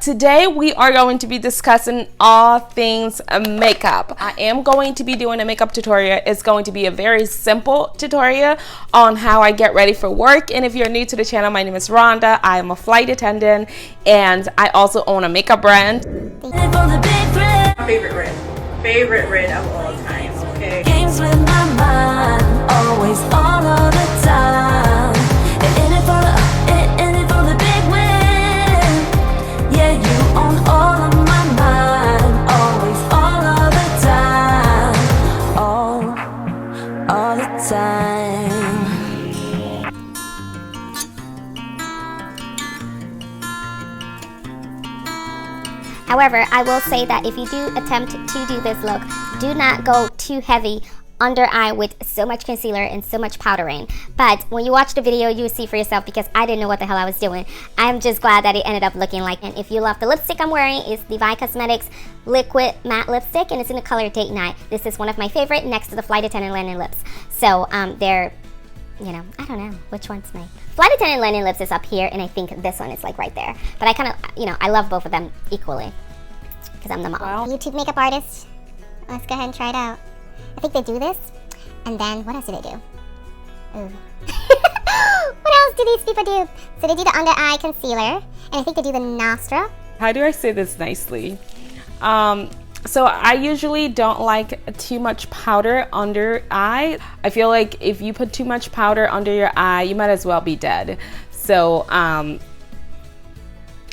Today we are going to be discussing all things makeup. I am going to be doing a makeup tutorial. It's going to be a very simple tutorial on how I get ready for work. And if you're new to the channel, my name is Rhonda. I am a flight attendant and I also own a makeup brand. Favorite red of all time, okay? Games with my mind, always all of the time. In it for the big win. Yeah, you own all of my mind, always all of the time. All the time. However, I will say that if you do attempt to do this look, do not go too heavy under eye with so much concealer and so much powdering. But when you watch the video, you will see for yourself because I didn't know what the hell I was doing. I'm just glad that it ended up looking like. And if you love the lipstick I'm wearing, it's Divine Cosmetics Liquid Matte Lipstick and it's in the color Date Night. This is one of my favorite next to the Flight Attendant Linen Lips. So they're, you know, I don't know which one's mine. Flight Attendant Linen Lips is up here and I think this one is like right there. But I kind of, you know, I love both of them equally. I'm the mom. Wow. YouTube makeup artist. Let's go ahead and try it out. I think they do this, and then what else do they do? Ooh. What else do these people do? So they do the under eye concealer, and I think they do the nostril. How do I say this nicely? So I usually don't like too much powder under eye. I feel like if you put too much powder under your eye, you might as well be dead. So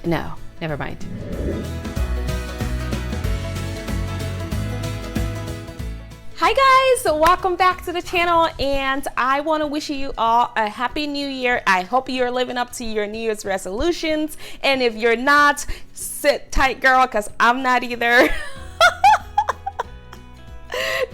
no, never mind. Hi guys, welcome back to the channel and I want to wish you all a happy new year. I hope you're living up to your New Year's resolutions, and if you're not, sit tight girl, because I'm not either.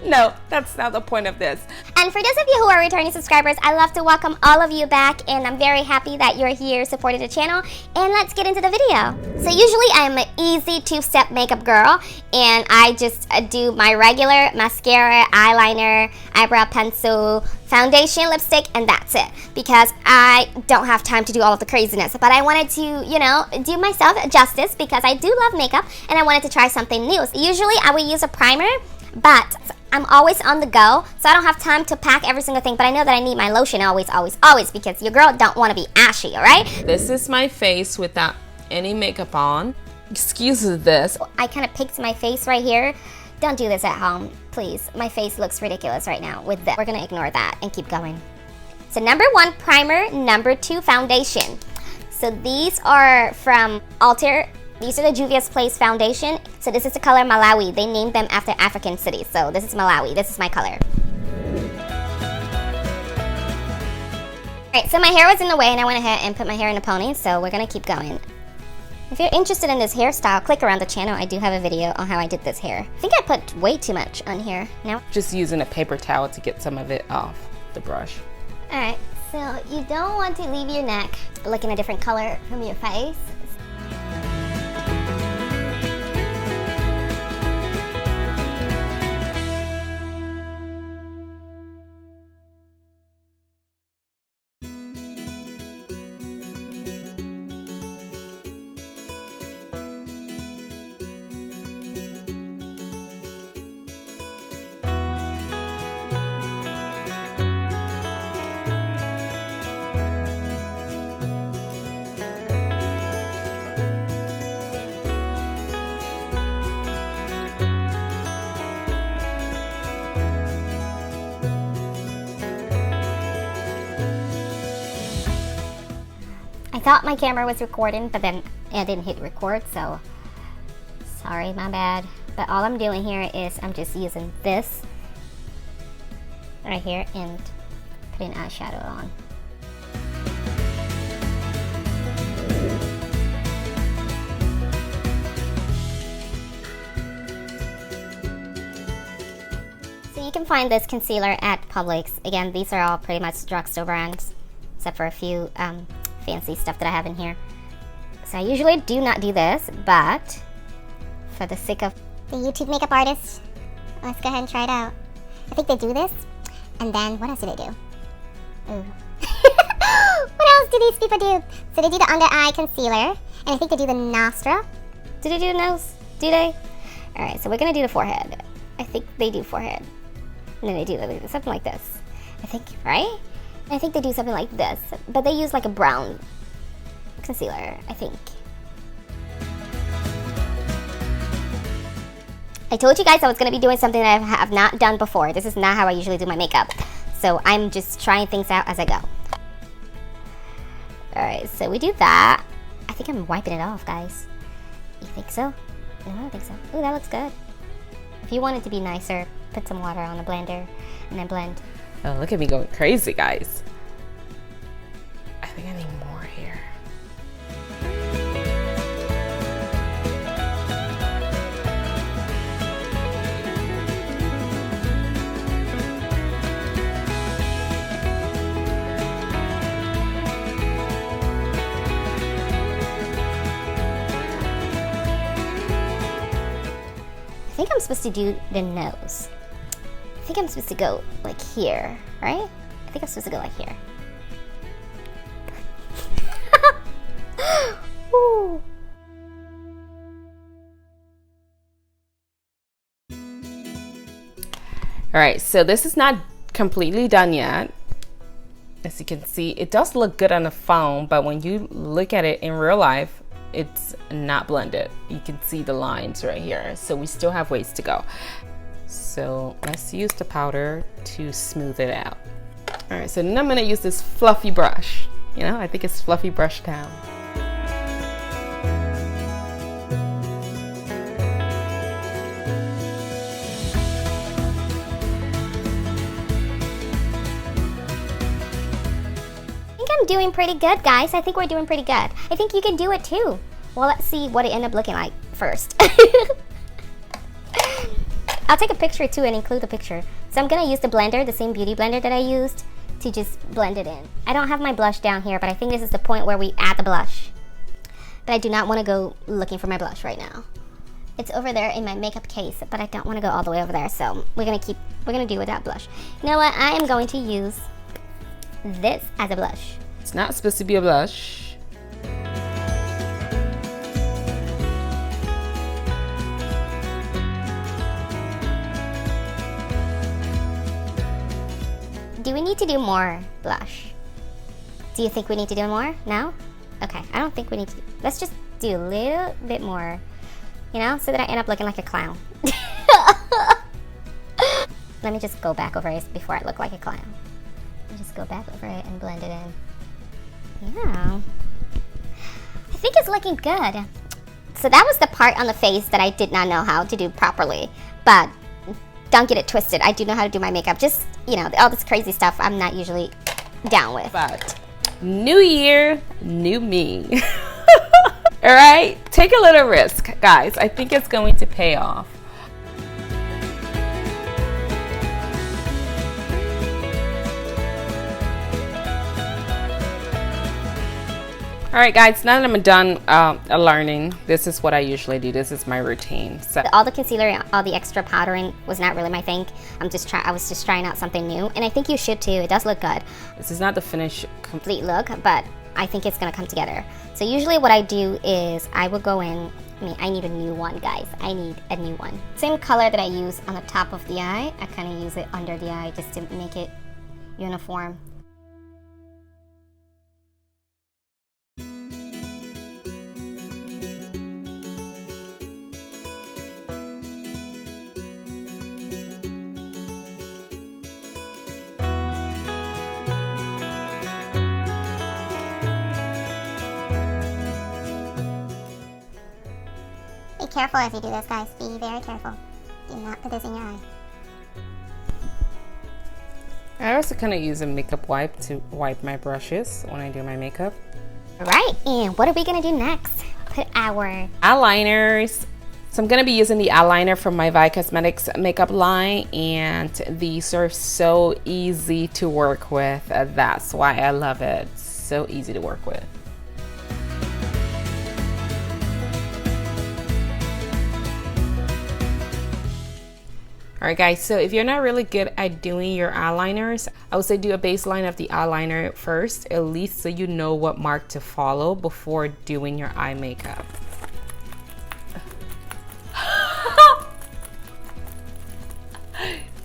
No, that's not the point of this. And for those of you who are returning subscribers, I'd love to welcome all of you back, and I'm very happy that you're here supporting the channel. And let's get into the video. So usually I'm an easy two-step makeup girl, and I just do my regular mascara, eyeliner, eyebrow pencil, foundation, lipstick, and that's it. Because I don't have time to do all of the craziness. But I wanted to, you know, do myself justice because I do love makeup, and I wanted to try something new. So usually I would use a primer, but I'm always on the go, so I don't have time to pack every single thing, but I know that I need my lotion always, because your girl don't want to be ashy, all right? This is my face without any makeup on. Excuse this. I kind of picked my face right here. Don't do this at home, please. My face looks ridiculous right now with this. We're gonna ignore that and keep going. So number 1, primer. Number 2, foundation. So these are from Alter. These are the Juvia's Place foundation. So this is the color Malawi. They named them after African cities. So this is Malawi. This is my color. Alright, so my hair was in the way and I went ahead and put my hair in a pony. So we're going to keep going. If you're interested in this hairstyle, click around the channel. I do have a video on how I did this hair. I think I put way too much on here. Now, just using a paper towel to get some of it off the brush. Alright, so you don't want to leave your neck looking a different color from your face. I thought my camera was recording, but then I didn't hit record, so sorry, my bad. But all I'm doing here is I'm just using this right here and putting eyeshadow on. So you can find this concealer at Publix. Again, these are all pretty much drugstore brands, except for a few fancy stuff that I have in here. So I usually do not do this, but for the sake of the YouTube makeup artist, let's go ahead and try it out. I think they do this, and then what else do they do? Ooh. What else do these people do? So they do the under eye concealer, and I think they do the nostril. Do they do the nose? Do they? All right, so we're gonna do the forehead. I think they do forehead. And then they do something like this. I think, right? I think they do something like this, but they use like a brown concealer, I think. I told you guys I was gonna be doing something that I have not done before. This is not how I usually do my makeup. So I'm just trying things out as I go. All right, so we do that. I think I'm wiping it off, guys. You think so? No, I don't think so. Ooh, that looks good. If you want it to be nicer, put some water on the blender and then blend. Oh, look at me going crazy, guys. I think I need more here. I think I'm supposed to do the nose. I think I'm supposed to go like here, right? I think I'm supposed to go like here. Ooh. All right, so this is not completely done yet. As you can see, it does look good on the phone, but when you look at it in real life, it's not blended. You can see the lines right here. So we still have ways to go. So let's use the powder to smooth it out. All right, so then I'm gonna use this fluffy brush. You know, I think it's Fluffy Brush Town. I'm doing pretty good, guys. I think we're doing pretty good. I think you can do it too. Well, let's see what it ended up looking like first. I'll take a picture too and include the picture. So I'm gonna use the blender, the same beauty blender that I used, to just blend it in. I don't have my blush down here, but I think this is the point where we add the blush. But I do not want to go looking for my blush right now. It's over there in my makeup case, but I don't want to go all the way over there. So we're gonna do without blush. You know what? I am going to use this as a blush. It's not supposed to be a blush. Do we need to do more blush? Do you think we need to do more? No? Okay, I don't think we need to. Let's just do a little bit more, you know, so that I end up looking like a clown. Let me just go back over it before I look like a clown. Let me just go back over it and blend it in. Yeah. I think it's looking good. So that was the part on the face that I did not know how to do properly. But don't get it twisted. I do know how to do my makeup. Just, you know, all this crazy stuff I'm not usually down with. But new year, new me. All right, take a little risk, guys. I think it's going to pay off. All right, guys, now that I'm done learning, this is what I usually do. This is my routine. So all the concealer, all the extra powdering was not really my thing. I was just trying out something new, and I think you should too. It does look good. This is not the finished complete look, but I think it's gonna come together. So usually what I do is I will go in. I need a new one, guys. I need a new one. Same color that I use on the top of the eye, I kind of use it under the eye just to make it uniform. Be careful as you do this, guys. Be very careful. Do not put this in your eye. I also kind of use a makeup wipe to wipe my brushes when I do my makeup. All right, and what are we gonna do next? Put our eyeliners. So I'm gonna be using the eyeliner from my Vi Cosmetics makeup line, and these are so easy to work with. That's why I love it. So easy to work with. Alright guys, so if you're not really good at doing your eyeliners, I would say do a baseline of the eyeliner first, at least so you know what mark to follow before doing your eye makeup.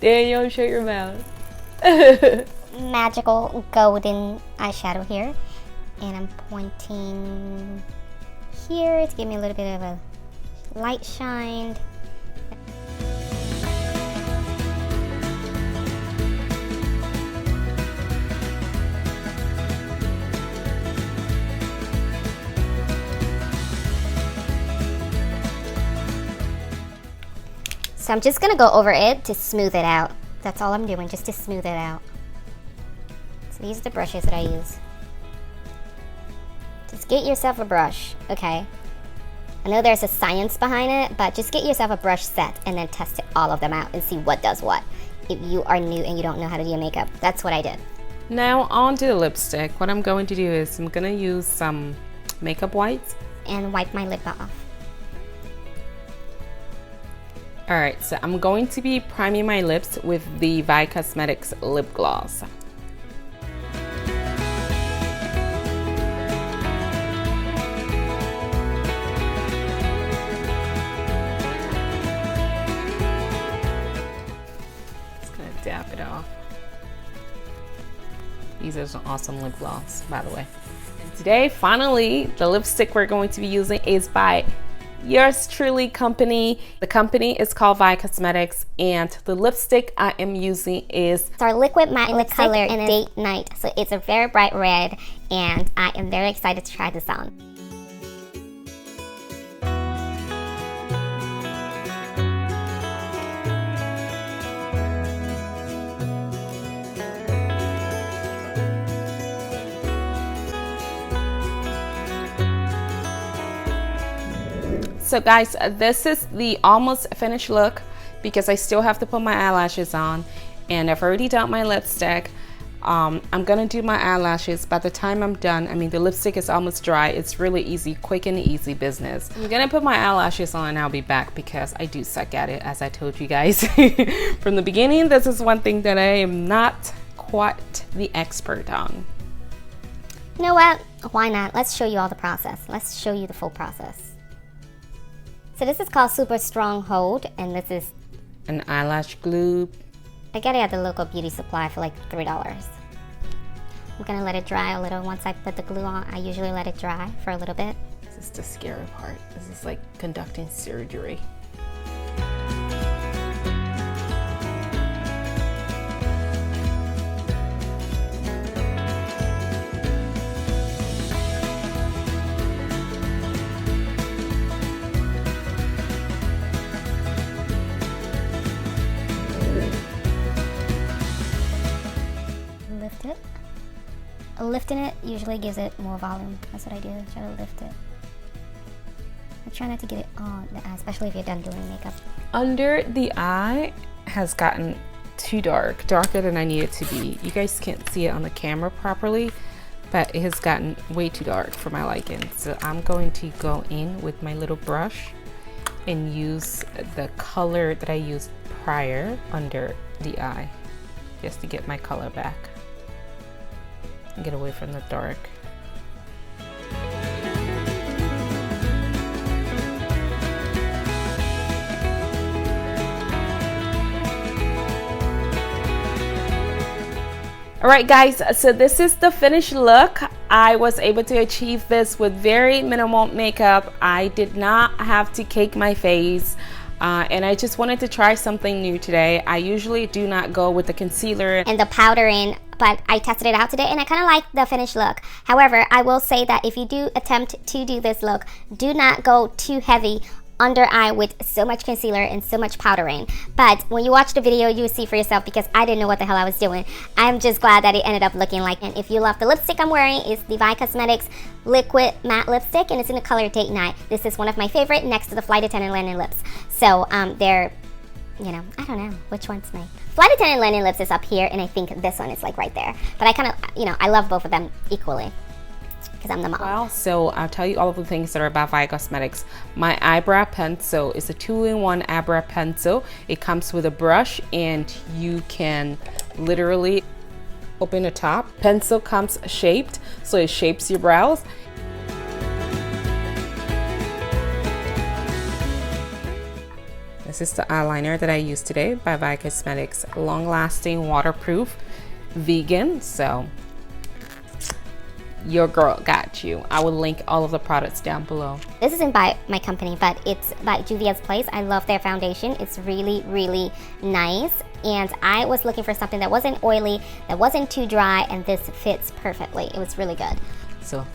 Daniel, show your mouth. Magical golden eyeshadow here. And I'm pointing here to give me a little bit of a light shine. So I'm just gonna go over it to smooth it out. That's all I'm doing, just to smooth it out. So these are the brushes that I use. Just get yourself a brush, okay? I know there's a science behind it, but just get yourself a brush set and then test all of them out and see what does what. If you are new and you don't know how to do your makeup, that's what I did. Now on to the lipstick. What I'm going to do is I'm gonna use some makeup wipes. And wipe my lip off. Alright, so I'm going to be priming my lips with the Vi Cosmetics lip gloss. Just gonna dab it off. These are some awesome lip gloss, by the way. And today, finally, the lipstick we're going to be using is by yours truly company. The company is called Vi Cosmetics, and the lipstick I am using is It's our liquid matte lip color in Date Night. So it's a very bright red, and I am very excited to try this on. So guys, this is the almost finished look because I still have to put my eyelashes on, and I've already done my lipstick. I'm gonna do my eyelashes. By the time I'm done, I mean the lipstick is almost dry. It's really easy, quick and easy business. I'm gonna put my eyelashes on and I'll be back because I do suck at it, as I told you guys from the beginning. This is one thing that I am not quite the expert on. You know what? Why not? Let's show you all the process. Let's show you the full process. So this is called Super Strong Hold, and this is An eyelash glue. I got it at the local beauty supply for like $3. I'm gonna let it dry a little. Once I put the glue on, I usually let it dry for a little bit. This is the scary part. This is like conducting surgery. Lift it. Lifting it usually gives it more volume. That's what I do. Try to lift it. I try not to get it on the eye, especially if you're done doing makeup. Under the eye has gotten too dark, darker than I need it to be. You guys can't see it on the camera properly, but it has gotten way too dark for my liking. So I'm going to go in with my little brush and use the color that I used prior under the eye, just to get my color back and get away from the dark. Alright guys, so this is the finished look. I was able to achieve this with very minimal makeup. I did not have to cake my face. And I just wanted to try something new today. I usually do not go with the concealer and the powdering, but I tested it out today and I kind of like the finished look. However, I will say that if you do attempt to do this look, do not go too heavy under eye with so much concealer and so much powdering. But when you watch the video, you will see for yourself, because I didn't know what the hell I was doing. I'm just glad that it ended up looking like. And if you love the lipstick I'm wearing, it's the Vi Cosmetics Liquid Matte Lipstick, and it's in the color Date Night. This is one of my favorite, next to the Flight Attendant Linen Lips. So they're, you know, I don't know which one's mine. Flight Attendant Linen Lips is up here, and I think this one is like right there. But I kind of, you know, I love both of them equally, because I'm the mom. Well, so I'll tell you all of the things that are about Vi Cosmetics. My eyebrow pencil is a 2-in-1 eyebrow pencil. It comes with a brush, and you can literally open the top. Pencil comes shaped, so it shapes your brows. This is the eyeliner that I used today by Vi Cosmetics. Long lasting, waterproof, vegan. So your girl got you. I will link all of the products down below. This isn't by my company, but it's by Juvia's Place. I love their foundation. It's really, really nice. And I was looking for something that wasn't oily, that wasn't too dry, and this fits perfectly. It was really good. So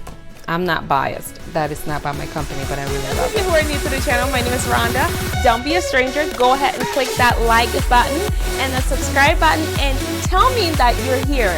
I'm not biased. That is not by my company, but I really love it. If you are new to the channel, my name is Rhonda. Don't be a stranger. Go ahead and click that like button and the subscribe button and tell me that you're here.